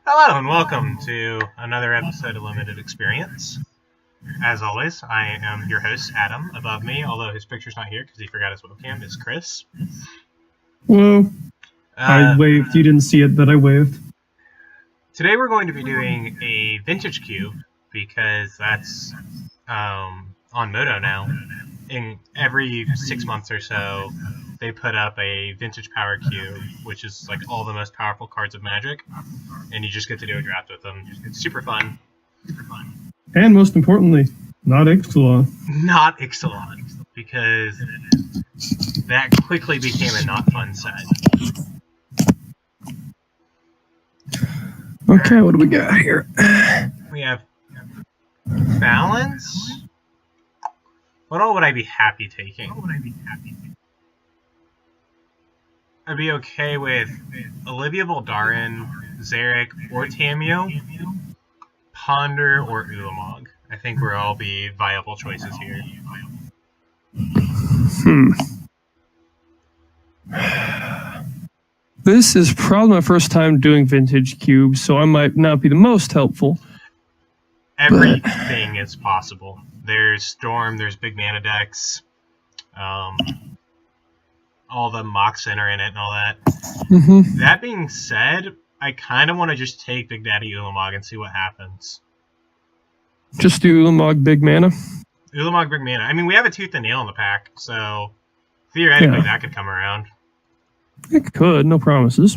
Hello and welcome to another episode of Limited Experience. As always, I am your host, Adam. Above me, although his picture's not here because he forgot his webcam, is Chris. Hello. I waved. You didn't see it, but I waved. Today we're going to be doing a vintage cube because that's on Moto now. In every 6 months or so, they put up a vintage power cube, which is like all the most powerful cards of Magic, and you just get to do a draft with them. It's super fun. And most importantly, not Ixalan. Not Ixalan, because that quickly became a not fun set. Okay, what do we got here? We have Balance. What all would I be happy taking? I'd be okay with Olivia Voldaren, Zarek, or Tamiyo, Ponder, or Ulamog. I think we'll all be viable choices here. This is probably my first time doing vintage cubes, so I might not be the most helpful. Everything is possible. There's Storm, there's big mana decks, all the Moxen are in it and all that. Mm-hmm. That being said, I kind of want to just take Big Daddy Ulamog and see what happens. Just do Ulamog big mana? Ulamog big mana. I mean, we have a Tooth and Nail in the pack, so theoretically that could come around. It could, no promises.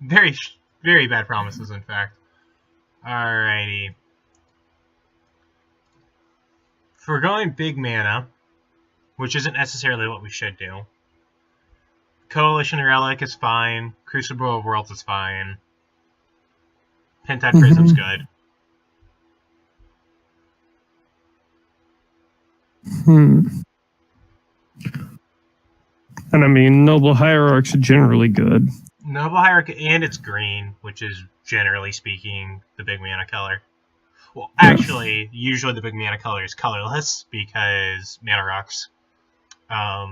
Very, very bad promises, in fact. Alrighty. If we're going big mana, which isn't necessarily what we should do, Coalition Relic is fine. Crucible of Worlds is fine. Pentad Prism's good. And I mean, Noble Hierarchs are generally good. Noble Hierarch, and it's green, which is, generally speaking, the big mana color. Well, actually, usually the big mana color is colorless, because Mana Rocks.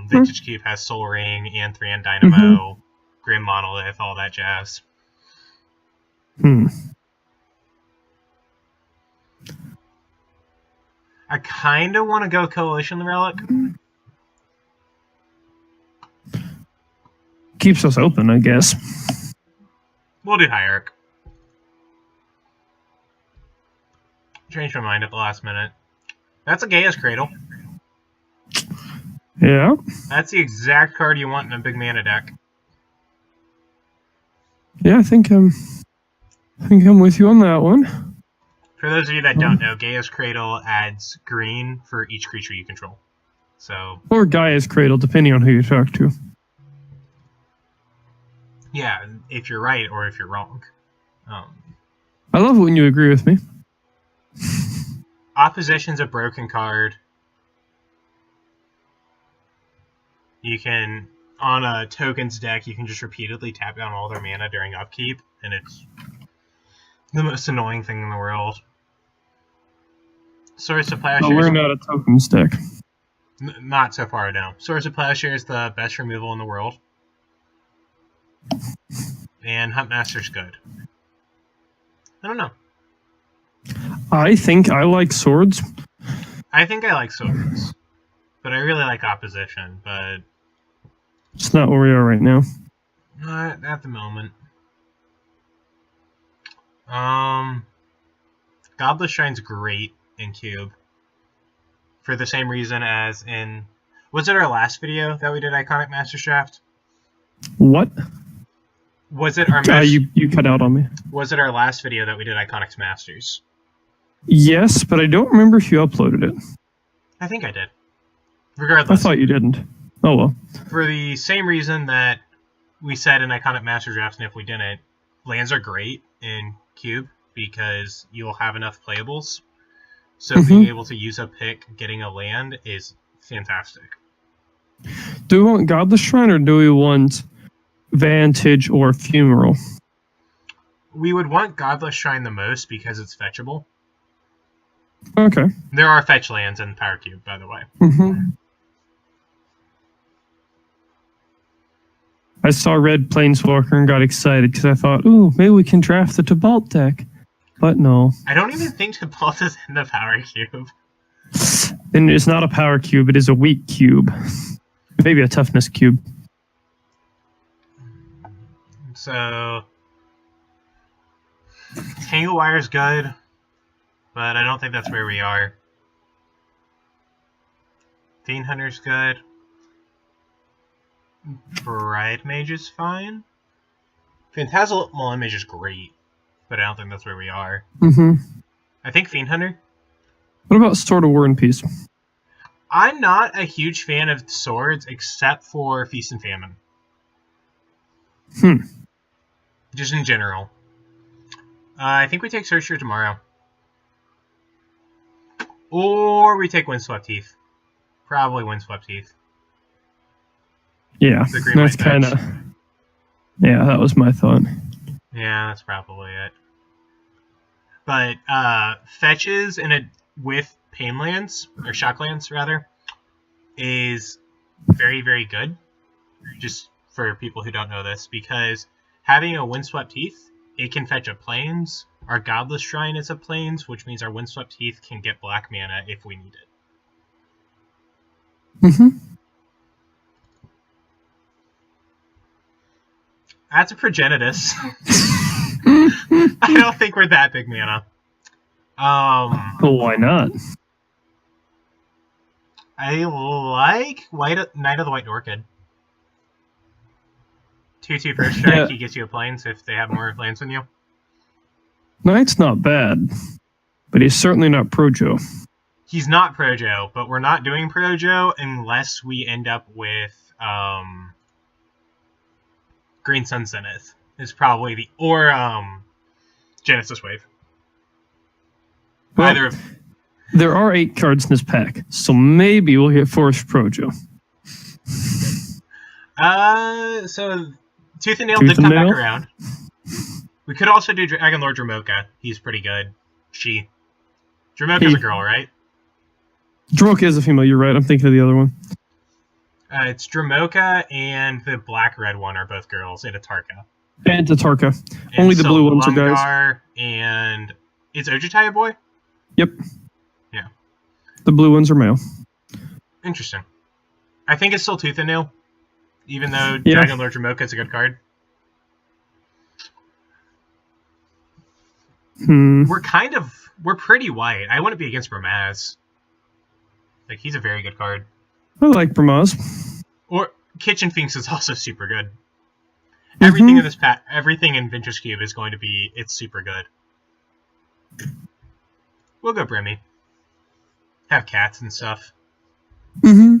Vintage Cube has Soul Ring, Anthrian Dynamo, Grim Monolith, all that jazz. I kind of want to go Coalition Relic. Keeps us open, I guess. We'll do Hierarch. Changed my mind at the last minute. That's a Gaia's Cradle. Yeah. That's the exact card you want in a big mana deck. Yeah, I think I'm with you on that one. For those of you that don't know, Gaia's Cradle adds green for each creature you control. So, or Gaia's Cradle, depending on who you talk to. Yeah, if you're right or if you're wrong. I love it when you agree with me. Opposition's a broken card. You can, on a tokens deck, you can just repeatedly tap down all their mana during upkeep, and it's the most annoying thing in the world. Source of Plowshare. We're not a tokens deck. Not so far down. Source of Plowshare is the best removal in the world. And Huntmaster's good. I don't know. I think I like swords. I think I like swords. But I really like opposition, but it's not where we are right now. Not at the moment. Godless Shrine's great in Cube. For the same reason as in... Was it our last video that we did Iconic Masters Draft? What? Was it our... You cut out on me. Was it our last video that we did Iconics Masters? Yes, but I don't remember if you uploaded it. I think I did. Regardless. I thought you didn't. Oh well. For the same reason that we said in Iconic Master Drafts, and if we didn't, lands are great in Cube because you'll have enough playables. So being able to use a pick, getting a land is fantastic. Do we want Godless Shrine or do we want Vantage or Fumarole? We would want Godless Shrine the most because it's fetchable. Okay. There are fetch lands in Power Cube, by the way. I saw Red Planeswalker and got excited because I thought, ooh, maybe we can draft the Tibalt deck. But no. I don't even think Tibalt is in the power cube. And it's not a power cube, it is a weak cube. Maybe a toughness cube. So Tangle Wire's good, but I don't think that's where we are. Fiend Hunter's good. Bright Mage is fine. Phantasmal Image is great, but I don't think that's where we are. I think Fiend Hunter. What about Sword of War and Peace? I'm not a huge fan of swords except for Feast and Famine. Just in general. I think we take Searcher tomorrow. Or we take Windswept Heath. Probably Windswept Heath. Yeah, that's kind of... Yeah, that was my thought. Yeah, that's probably it. But fetches in a with Painlands, or Shocklands rather, is very, very good. Just for people who don't know this, because having a Windswept Heath, it can fetch a Plains. Our Godless Shrine is a Plains, which means our Windswept Heath can get black mana if we need it. That's a Progenitus. I don't think we're that big mana. Well, why not? I like Knight of the White Orchid. 2/2 first strike, he gets you a Plains if they have more lands than you. Knight's not bad, but he's certainly not Projo. He's not Projo, but we're not doing Projo unless we end up with Green Sun Zenith. Is probably the Genesis Wave. Well, either of... There are 8 cards in this pack, so maybe we'll get Forest Projo. So Tooth and Nail did come back around. We could also do Dragon Lord Dromoka. He's pretty good. Dromoka's a girl, right? Dromoka is a female, you're right. I'm thinking of the other one. It's Dromoka and the black-red one are both girls, and Atarka. And Atarka. Only the blue ones are guys. And is Ojutai a boy? Yep. Yeah. The blue ones are male. Interesting. I think it's still Tooth and Nail, even though Dragon Lord Dromoka is a good card. We're pretty white. I wouldn't be against Bramaz. Like, he's a very good card. I like Bramaz. Or Kitchen Finks is also super good. Everything in this everything in Vintage Cube is going to be, it's super good. We'll go Brimmy. Have cats and stuff. I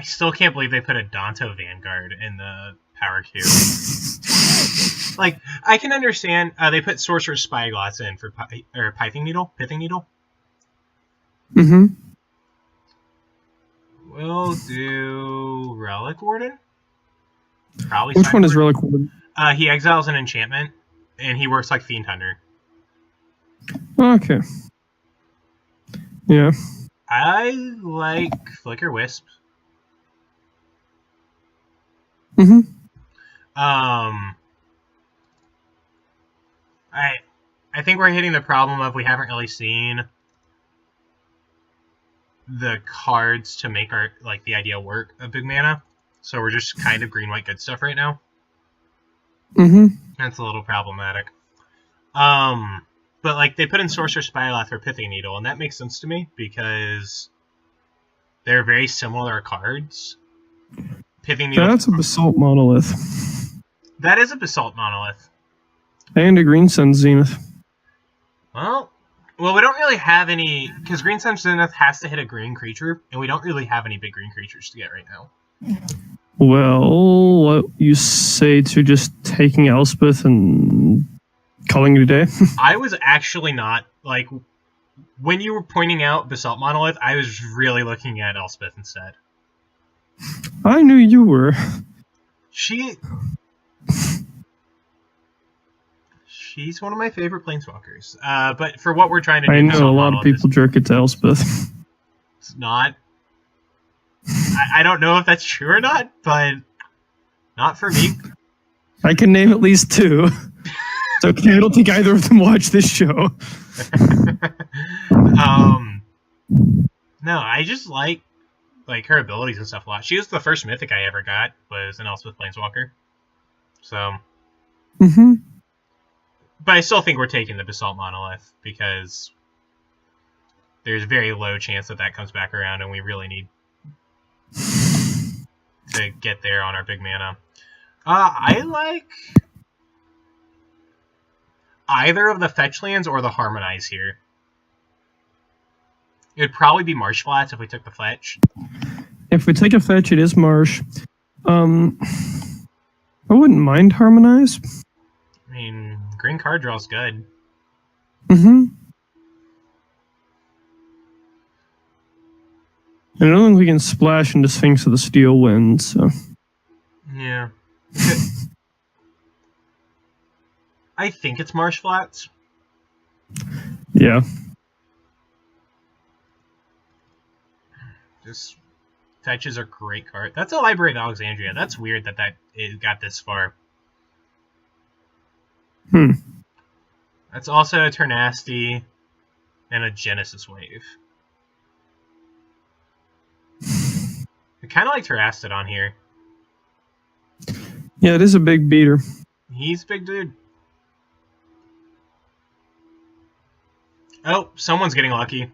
still can't believe they put a Danto Vanguard in the Power Cube. Like, I can understand they put Sorcerer's Spyglass in for Pithing Needle. We'll do Relic Warden. Probably. Which one is Relic Warden? He exiles an enchantment, and he works like Fiend Hunter. Okay. Yeah. I like Flicker Wisp. I think we're hitting the problem of we haven't really seen the cards to make our the ideal work of big mana, so we're just kind of green white good stuff right now. That's a little problematic. But they put in Sorcerer's Spyglass for Pithing Needle, and that makes sense to me because they're very similar cards. Pithing Needle. That's a Basalt Monolith. That is a Basalt Monolith. And a Green Sun Zenith. Well, we don't really have any, because Green Sun Zenith has to hit a green creature, and we don't really have any big green creatures to get right now. Well, what you say to just taking Elspeth and calling it a day? I was actually not, when you were pointing out Basalt Monolith, I was really looking at Elspeth instead. I knew you were. She's one of my favorite planeswalkers. But for what we're trying to do, I know a lot of people jerk it to Elspeth. It's not. I don't know if that's true or not, but not for me. I can name at least 2. So I don't think either of them watch this show. No, I just like her abilities and stuff a lot. She was the first mythic I ever got, was an Elspeth Planeswalker. So, but I still think we're taking the Basalt Monolith because there's a very low chance that comes back around, and we really need to get there on our big mana. I like either of the fetch lands or the Harmonize here. It would probably be Marsh Flats if we took the fetch. If we take a fetch, it is Marsh. I wouldn't mind Harmonize. I mean, green card draw's good. And I don't think we can splash into Sphinx of the Steel Wind, so... Yeah. I think it's Marsh Flats. Yeah. Just fetch is a great card. That's a Library of Alexandria. That's weird that it got this far. That's also a Ternasty and a Genesis Wave. I kind of like Terastodon here. Yeah, it is a big beater. He's a big dude. Oh, someone's getting lucky.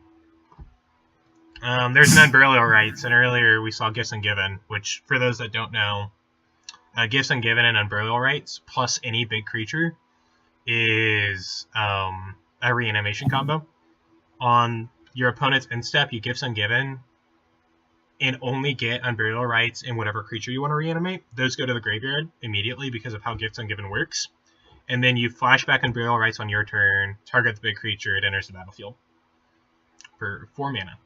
There's an Unburial Rites, and earlier we saw Gifts Ungiven, which, for those that don't know, Gifts Ungiven and Unburial Rites, plus any big creature, is a reanimation combo. On your opponent's end step, you Gifts Ungiven, and only get Unburial Rites and whatever creature you want to reanimate. Those go to the graveyard immediately because of how Gifts Ungiven works. And then you flashback Unburial Rites on your turn, target the big creature, it enters the battlefield for 4 mana.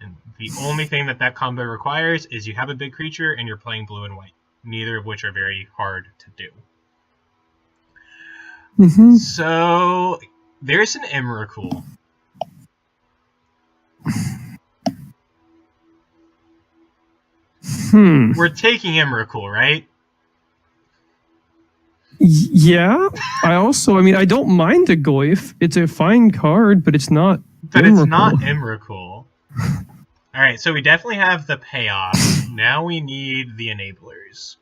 And the only thing that combo requires is you have a big creature and you're playing blue and white, neither of which are very hard to do. So there's an Emrakul. We're taking Emrakul, right? Yeah. I don't mind the Goyf. It's a fine card, but it's not But Emrakul. It's not Emrakul. Alright, so we definitely have the payoff. Now we need the enablers.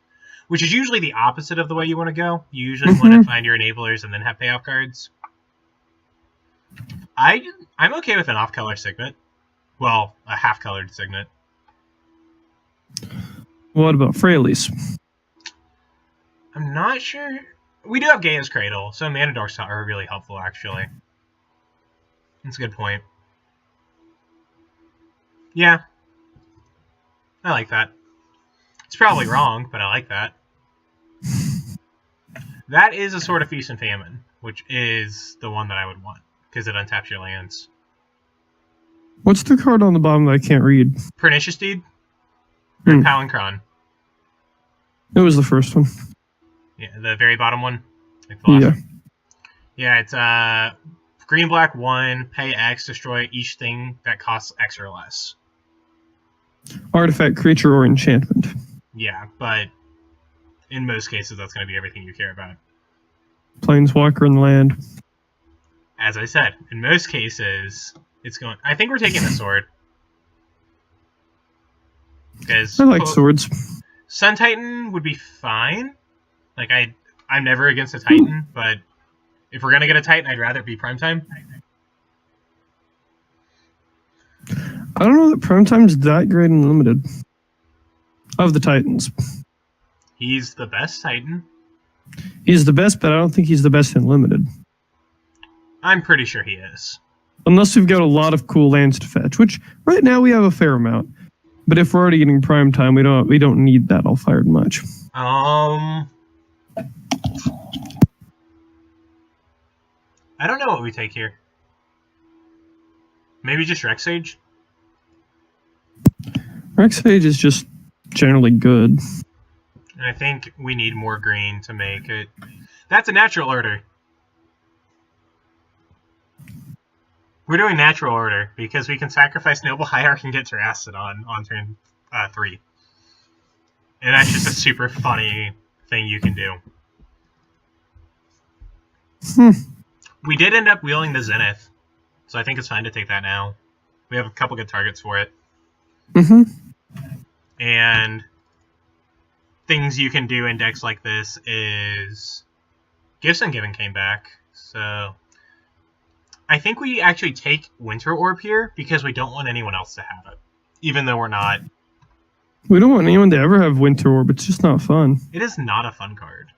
Which is usually the opposite of the way you want to go. You usually want to find your enablers and then have payoff cards. I'm okay with an off-color Signet. Well, a half-colored Signet. What about Freyalise? I'm not sure. We do have Gaia's Cradle, so Mana Dorks are really helpful, actually. That's a good point. Yeah. I like that. It's probably wrong, but I like that. That is a Sword of Feast and Famine, which is the one that I would want, because it untaps your lands. What's the card on the bottom that I can't read? Pernicious Deed? Or Palancron? It was the first one. Yeah, the very bottom one. Like the last Yeah. one. Yeah, it's green, black, 1, pay X, destroy each thing that costs X or less. Artifact, creature, or enchantment. Yeah, but in most cases, that's going to be everything you care about. Planeswalker and land. As I said, in most cases, it's going... I think we're taking the sword. Because I like swords. Sun Titan would be fine. Like, I'm never against a Titan, but if we're going to get a Titan, I'd rather it be Primetime. I don't know that Primetime's that great in Limited. Of the Titans. He's the best Titan. He's the best, but I don't think he's the best in Limited. I'm pretty sure he is. Unless we've got a lot of cool lands to fetch, which right now we have a fair amount. But if we're already getting Primetime, we don't need that all fired much. I don't know what we take here. Maybe just Rexage? Rexage is just generally good. And I think we need more green to make it. That's a natural order. We're doing natural order because we can sacrifice Noble Hierarch and get Terastodon on turn 3. And that's just a super funny thing you can do. We did end up wheeling the Zenith, so I think it's fine to take that now. We have a couple good targets for it. And things you can do in decks like this is Gifts Ungiven came back, so I think we actually take Winter Orb here because we don't want anyone else to have it, even though we're not. We don't want anyone to ever have Winter Orb. It's just not fun. It is not a fun card.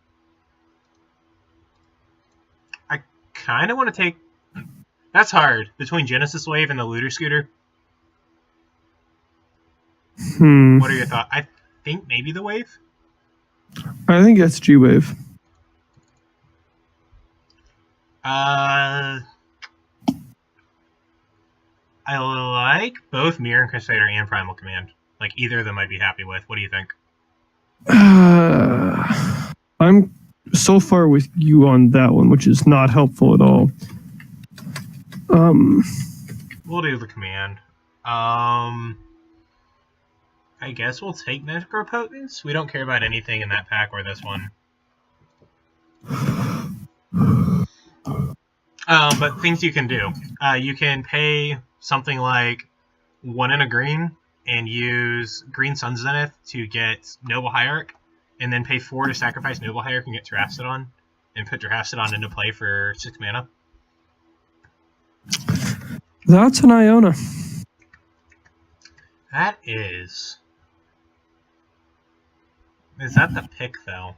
I kind of want to take... That's hard. Between Genesis Wave and the Looter Scooter. What are your thoughts? I think maybe the Wave? I think that's G-Wave. I like both Mirror Crusader and Primal Command. Like, either of them I'd be happy with. What do you think? I'm so far with you on that one, which is not helpful at all. We'll do the command. I guess we'll take Necropotence. We don't care about anything in that pack or this one. But things you can do. You can pay something like 1 and a green and use Green Sun Zenith to get Noble Hierarch, and then pay 4 to sacrifice Noble Hierarch and get Terastodon, and put Terastodon into play for 6 mana. That's an Iona. That is... Is that the pick, though?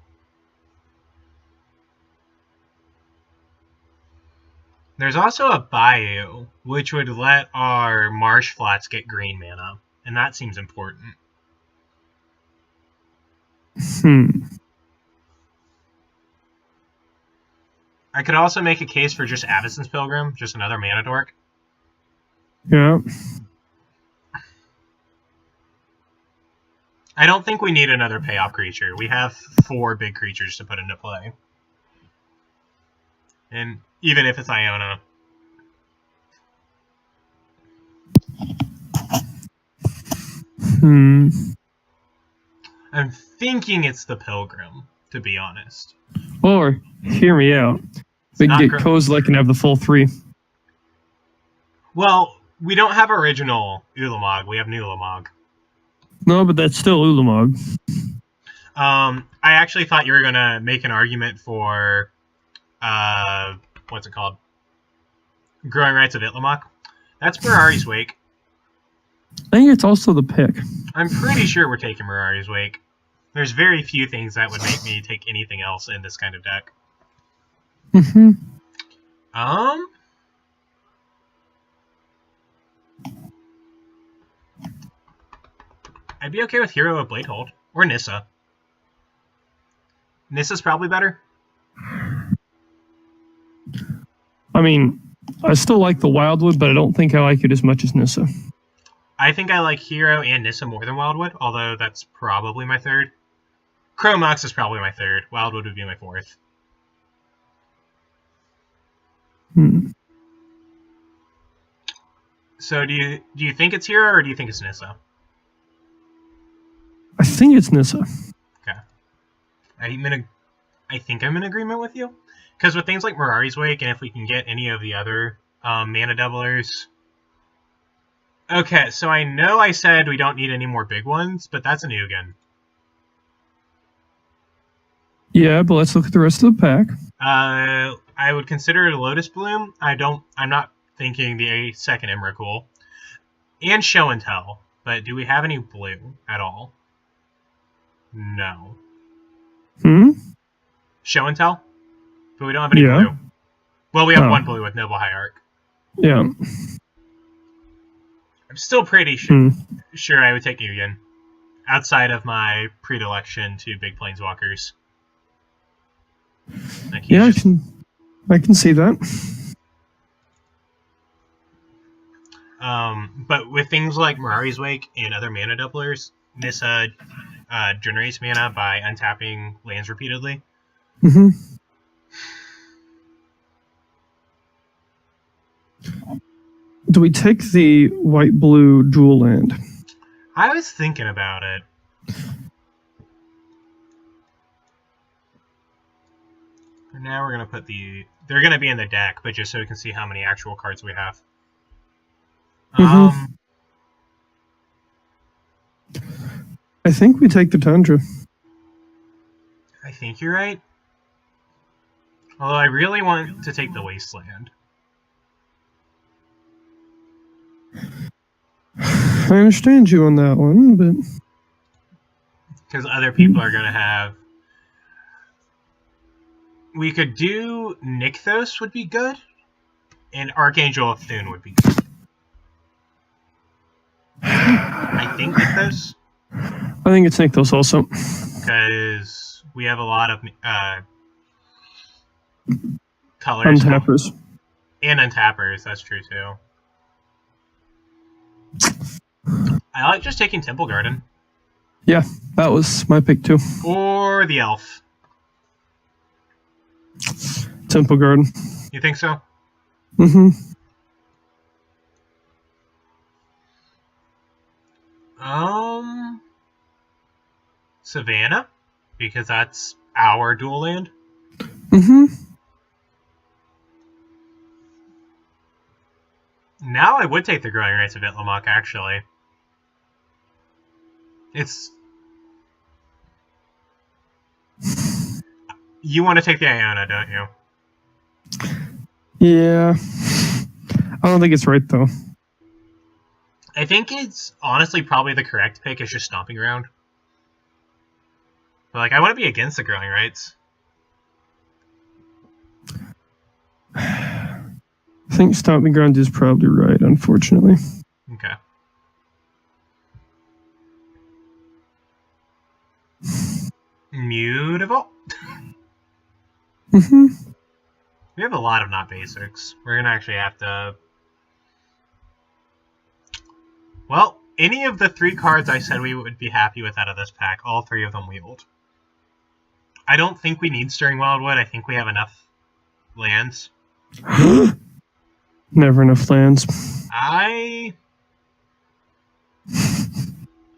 There's also a Bayou, which would let our Marsh Flats get green mana, and that seems important. I could also make a case for just Avacyn's Pilgrim, just another mana dork. Yeah. I don't think we need another payoff creature. We have 4 big creatures to put into play. And even if it's Iona. I'm thinking it's the Pilgrim, to be honest. Or, hear me out. We can get Kozilek and have the full 3. Well, we don't have original Ulamog. We have new Ulamog. No, but that's still Ulamog. I actually thought you were going to make an argument for... what's it called? Growing Rights of Itlimoc. That's Mirari's Wake. I think it's also the pick. I'm pretty sure we're taking Mirari's Wake. There's very few things that would make me take anything else in this kind of deck. I'd be okay with Hero of Bladehold. Or Nissa. Nissa's probably better. I mean, I still like the Wildwood, but I don't think I like it as much as Nissa. I think I like Hero and Nissa more than Wildwood, although that's probably my third. Chromox is probably my third. Wildwood would be my fourth. So do you think it's Hero or do you think it's Nissa? I think it's Nissa. Okay. I think I'm in agreement with you. Because with things like Mirari's Wake, and if we can get any of the other mana doublers... Okay, so I know I said we don't need any more big ones, but that's a Nugan. Yeah, but let's look at the rest of the pack. I would consider it a Lotus Bloom. I'm not thinking the second Emrakul. And Show and Tell. But do we have any blue at all? No. Show and Tell? But we don't have any blue. Well, we have one blue with Noble Hierarch. Yeah. I'm still pretty sure I would take Nugan. Outside of I predilection to big planeswalkers. Like yeah, I can see that. But with things like Mirari's Wake and other mana doublers, Nissa generates mana by untapping lands repeatedly. Do we take the white-blue dual land? I was thinking about it. For now, we're going to put the... They're going to be in the deck, but just so we can see how many actual cards we have. Mhm. I think we take the Tundra. I think you're right. Although I really want to take the Wasteland. I understand you on that one, but... Because other people are going to have... We could do Nykthos would be good, and Archangel of Thune would be good. I think Nykthos. I think it's Nykthos also. Because we have a lot of colors. Untappers. And untappers, that's true too. I like just taking Temple Garden. Yeah, that was my pick too. Or the Elf. Temple Garden. You think so? Mm-hmm. Savannah, because that's our dual land. Mm-hmm. Now I would take the Growing Rights of Itlimoc, actually. It's... You want to take the Iona, don't you? Yeah. I don't think it's right, though. I think it's honestly probably the correct pick. It's just Stomping Ground. But, like, I want to be against the Growing Rights. I think Stomping Ground is probably right, unfortunately. Okay. Mutable. Mm-hmm. We have a lot of not basics. We're going to actually have to... Well, any of the 3 cards I said we would be happy with out of this pack, all 3 of them wield. I don't think we need Stirring Wildwood. I think we have enough lands. Never enough lands.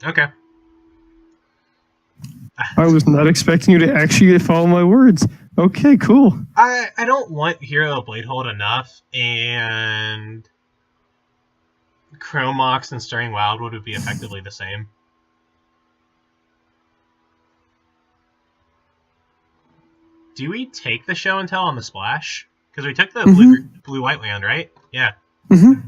Okay. I was not expecting you to actually follow my words. Okay, cool. I don't want Hero of Bladehold enough, and Chromox and Stirring Wildwood would be effectively the same. Do we take the Show and Tell on the Splash? Because we took the blue-white land, right? Yeah. Mm-hmm.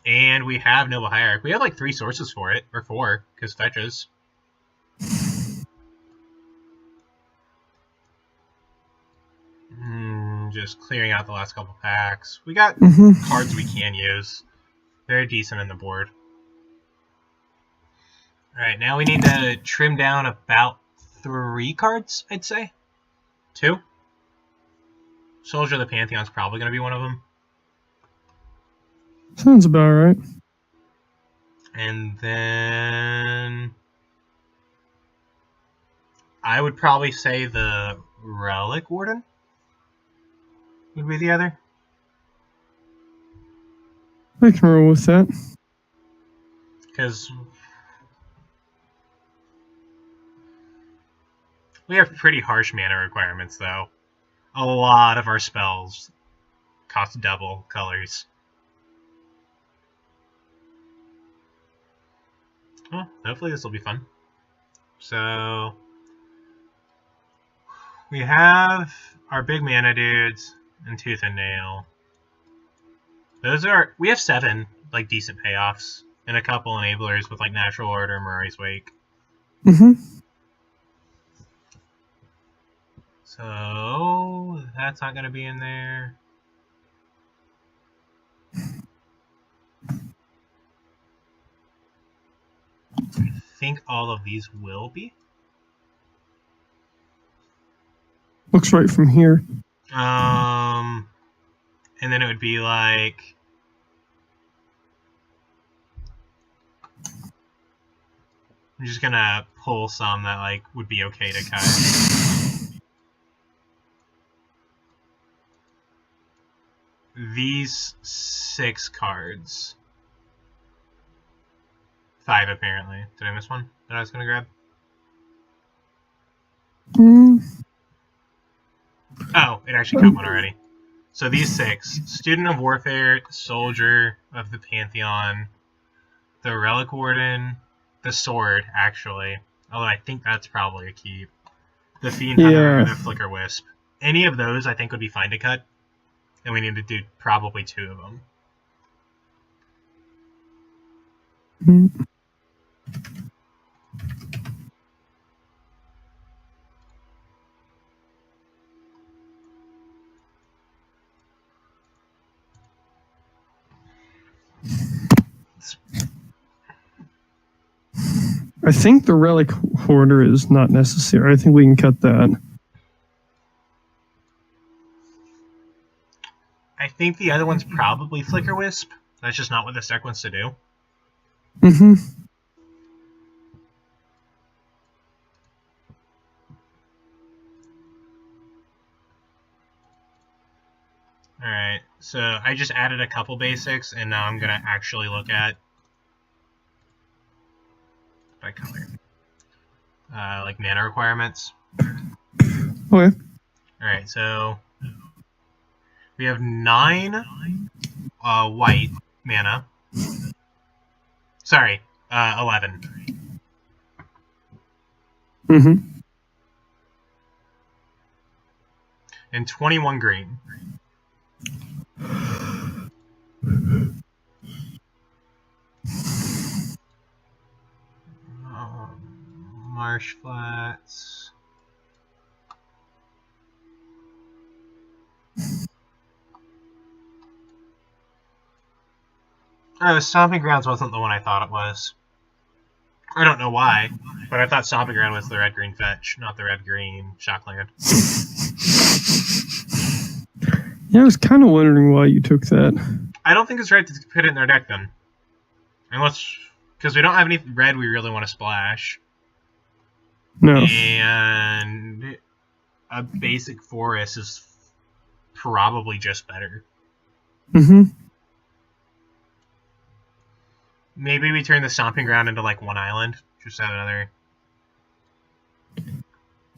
And we have Noble Hierarch. We have like 3 sources for it, or 4, because fetches. Just clearing out the last couple packs. We got cards we can use. Very decent in the board. Alright, now we need to trim down about 3 cards, I'd say. 2? Soldier of the Pantheon's probably going to be one of them. Sounds about right. And then... I would probably say the Relic Warden would be the other. I can roll with that. Because we have pretty harsh mana requirements, though. A lot of our spells cost double colors. Well, hopefully this will be fun. So we have our big mana dudes and Tooth and Nail. We have 7 like decent payoffs and a couple enablers with like Natural Order, Mirai's Wake. So that's not going to be in there. I think all of these will be. Looks right from here. And then it would be like... I'm just gonna pull some that like would be okay to cut. these 6 cards. 5 apparently. Did I miss one that I was gonna grab? Oh, it actually cut one already. So these 6: Student of Warfare, Soldier of the Pantheon, the Relic Warden, the Sword, actually. Although I think that's probably a keep. The Fiend Hunter, and the Flicker Wisp. Any of those I think would be fine to cut. And we need to do probably 2 of them. I think the Relic Hoarder is not necessary. I think we can cut that. I think the other one's probably Flicker Wisp. That's just not what this deck wants to do. Alright, so I just added a couple basics, and now I'm going to actually look at by color. Like mana requirements. Okay. Alright, so we have 9 white mana. Sorry, 11. And 21 green. Marsh Flats. Oh, Stomping Grounds wasn't the one I thought it was. I don't know why, but I thought Stomping Ground was the red-green fetch, not the red-green Shockland. Yeah, I was kind of wondering why you took that. I don't think it's right to put it in their deck then. Unless, because we don't have any red we really want to splash. No. And a basic forest is probably just better. Maybe we turn the Stomping Ground into like one island. Just have another.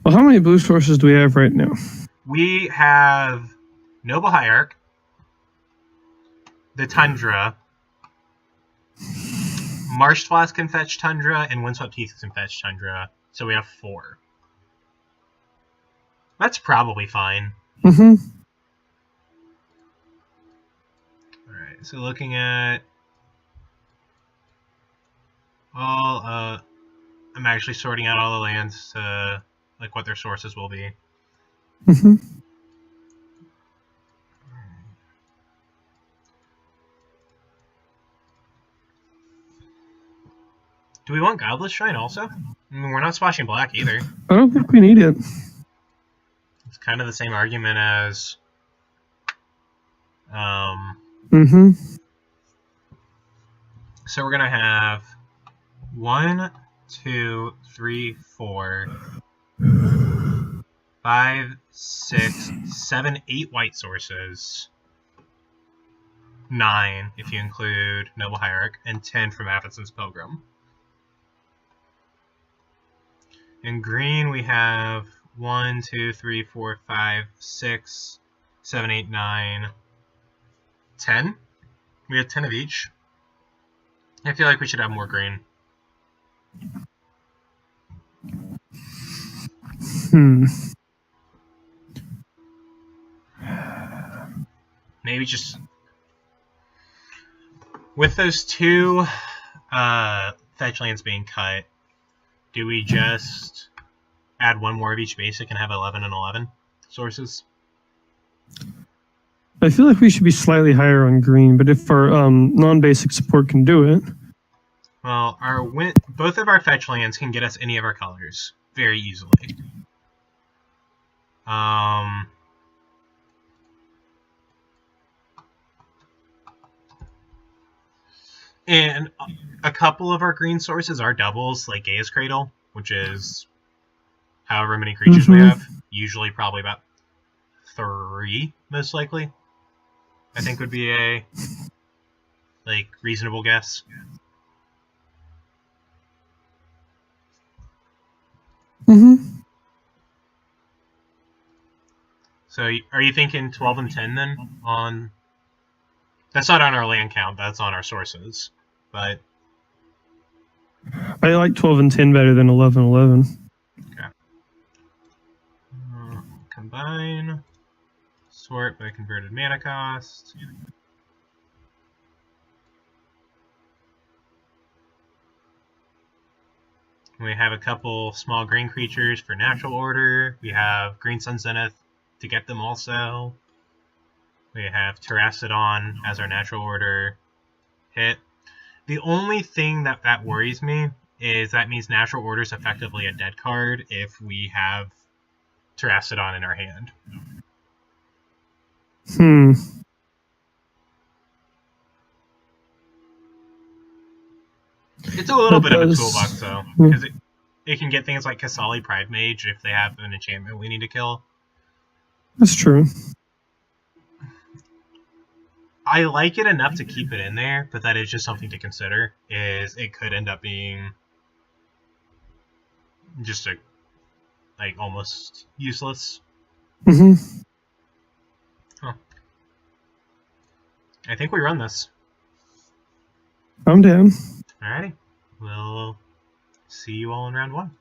Well, how many blue sources do we have right now? We have Noble Hierarch, the Tundra, Marsh Flask can fetch Tundra, and Windswept Heath can fetch Tundra. So we have 4. That's probably fine. Alright, so looking at all, I'm actually sorting out all the lands to, like, what their sources will be. Do we want Godless Shrine also? I mean, we're not splashing black either. I don't think we need it. It's kind of the same argument as... So we're going to have 1, 2, 3, 4, 5, 6, 7, 8 white sources. 9 if you include Noble Hierarch, and 10 from Avicen's Pilgrim. In green, we have 1, 2, 3, 4, 5, 6, 7, 8, 9, 10. We have 10 of each. I feel like we should have more green. Maybe just... With those 2 fetch lands being cut, do we just add 1 more of each basic and have 11 and 11 sources? I feel like we should be slightly higher on green, but if our non-basic support can do it... Well, both of our fetch lands can get us any of our colors very easily. And a couple of our green sources are doubles, like Gaia's Cradle, which is however many creatures we have. Usually probably about 3, most likely. I think would be a reasonable guess. Mm-hmm. So are you thinking 12 and 10 then? That's not on our land count. That's on our sources. But I like 12 and 10 better than 11 11. okay. Combine. Sort by converted mana cost. We have a couple small green creatures for natural order. We have Green Sun Zenith to get them also. We have Terracodon as our natural order hit. The only thing that worries me is that means natural order is effectively a dead card if we have Terracodon in our hand. It's a little bit of a toolbox, though, because it can get things like Kasali Pride Mage if they have an enchantment we need to kill. That's true. I like it enough to keep it in there, but that is just something to consider, is it could end up being just almost useless. Mm-hmm. Huh. I think we run this. I'm down. Alrighty. We'll see you all in round 1.